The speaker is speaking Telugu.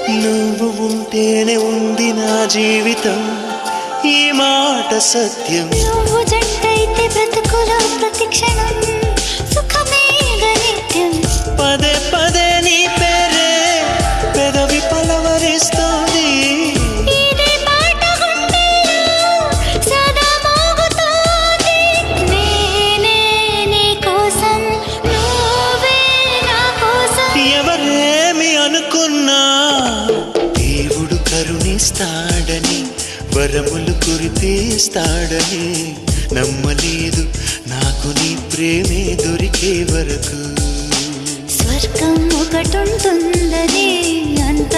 నువ్వు ఉంటేనే ఉంది నా జీవితం, ఈ మాట సత్యం. నువ్వు జంటైతే బ్రతుకులో ప్రతి క్షణం సుఖమే నిత్యం. పదే పదే నీ పేరే పెదవి పలవరిస్తోంది. ఇదే పాట గుండెల్లో సదా మోగుతోంది. నేనే నీ కోసం, నువ్వే నా కోసం. ఎవరేమి అనుకున్నా దేవుడు కరుణిస్తాడని, వరములు కురిపిస్తాడని నమ్మలేదు నాకు నీ ప్రేమే దొరికే వరకు. స్వర్గం ఒకటుంటుందని అంత